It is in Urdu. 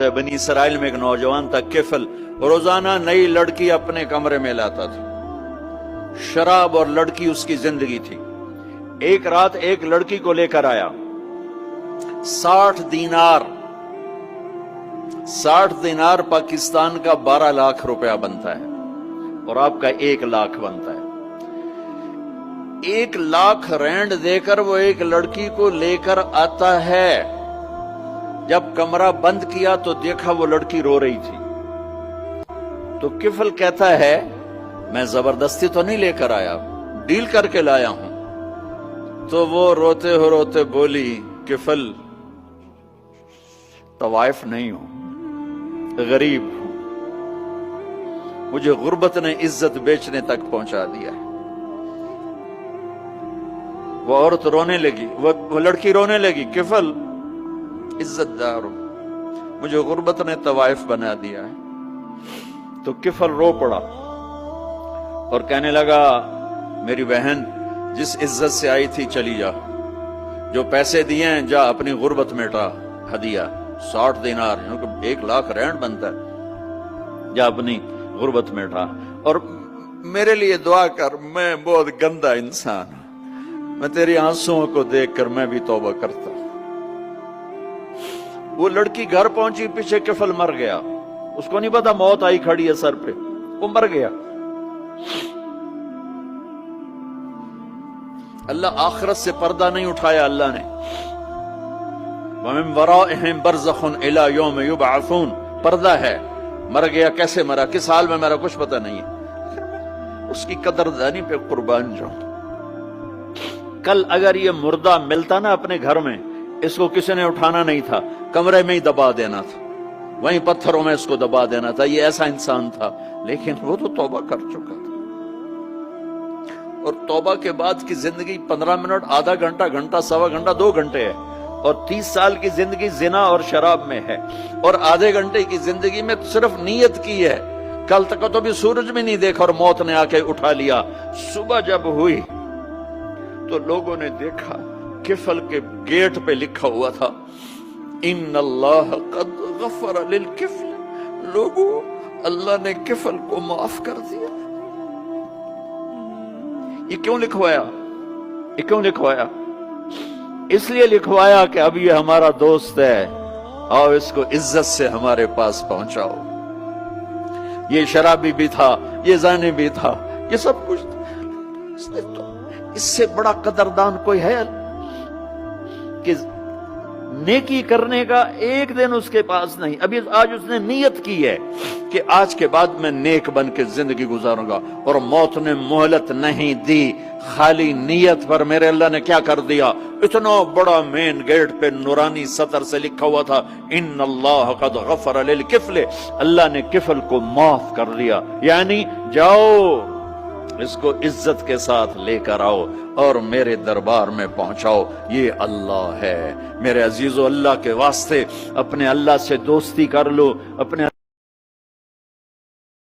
بنی اسرائیل میں ایک نوجوان تھا کفل، روزانہ نئی لڑکی اپنے کمرے میں لاتا تھا، شراب اور لڑکی اس کی زندگی تھی۔ ایک رات ایک لڑکی کو لے کر آیا، 60 دینار پاکستان کا 12 لاکھ روپیہ بنتا ہے، اور آپ کا 1 لاکھ بنتا ہے۔ 1 لاکھ رینڈ دے کر وہ ایک لڑکی کو لے کر آتا ہے۔ جب کمرہ بند کیا تو دیکھا وہ لڑکی رو رہی تھی، تو کفل کہتا ہے میں زبردستی تو نہیں لے کر آیا، ڈیل کر کے لایا ہوں۔ تو وہ روتے روتے بولی، کفل طوائف نہیں ہوں، غریب ہوں، مجھے غربت نے عزت بیچنے تک پہنچا دیا ہے۔ وہ عورت رونے لگی، وہ لڑکی رونے لگی، کفل عزت دار ہوں، مجھے غربت نے طوائف بنا دیا ہے۔ تو کفل رو پڑا اور کہنے لگا، میری بہن جس عزت سے آئی تھی چلی جا، جو پیسے دیے ہیں جا اپنی غربت مٹا، ہدیہ 60 دینار 1 لاکھ رینڈ بنتا ہے، جا اپنی غربت مٹا، اور میرے لیے دعا کر، میں بہت گندا انسان ہوں، میں تیری آنسوؤں کو دیکھ کر میں بھی توبہ کرتا ہوں۔ وہ لڑکی گھر پہنچی، پیچھے کفل مر گیا، اس کو نہیں پتا موت آئی کھڑی ہے سر پہ، وہ مر گیا۔ اللہ آخرت سے پردہ نہیں اٹھایا اللہ نے، وَمِن وَرَائِهِمْ بَرْزَخٌ إِلَى يَوْمِ يُبْعَثُونَ، پردہ ہے، مر گیا، کیسے مرا، کس حال میں مرا، کچھ پتہ نہیں ہے، اس کی قدردانی پہ قربان جاؤں۔ کل اگر یہ مردہ ملتا نا اپنے گھر میں، اس کو کسی نے اٹھانا نہیں تھا، کمرے میں ہی دبا دینا تھا، وہیں پتھروں میں اس کو دبا دینا تھا، یہ ایسا انسان تھا، لیکن وہ تو توبہ کر چکا تھا۔ اور توبہ کے بعد کی زندگی 15 منٹ، آدھا گھنٹہ، گھنٹہ، سوا گھنٹہ، 2 گھنٹے ہے، اور 30 سال کی زندگی زنا اور شراب میں ہے، اور آدھے گھنٹے کی زندگی میں صرف نیت کی ہے۔ کل تک تو بھی سورج میں نہیں دیکھا اور موت نے آ کے اٹھا لیا۔ صبح جب ہوئی تو لوگوں نے دیکھا کفل کے گیٹ پہ لکھا ہوا تھا، ان اللہ قد غفر للکفل، لوگوں اللہ نے کفل کو معاف کر دیا۔ یہ کیوں لکھوایا؟ یہ کیوں لکھوایا؟ اس لیے لکھوایا کہ اب یہ ہمارا دوست ہے، آؤ اس کو عزت سے ہمارے پاس پہنچاؤ۔ یہ شرابی بھی تھا، یہ زانی بھی تھا، یہ سب کچھ تھا۔ اس سے بڑا قدردان کوئی ہے کہ نیکی کرنے کا ایک دن اس کے پاس نہیں؟ ابھی آج اس نے نیت کی ہے کہ آج کے بعد میں نیک بن کے زندگی گزاروں گا، اور موت نے مہلت نہیں دی، خالی نیت پر میرے اللہ نے کیا کر دیا، اتنا بڑا مین گیٹ پہ نورانی سطر سے لکھا ہوا تھا، ان اللہ قد غفر للکفل، اللہ نے کفل کو معاف کر دیا، یعنی جاؤ اس کو عزت کے ساتھ لے کر آؤ اور میرے دربار میں پہنچاؤ، یہ اللہ ہے۔ میرے عزیزو، اللہ کے واسطے اپنے اللہ سے دوستی کر لو، اپنے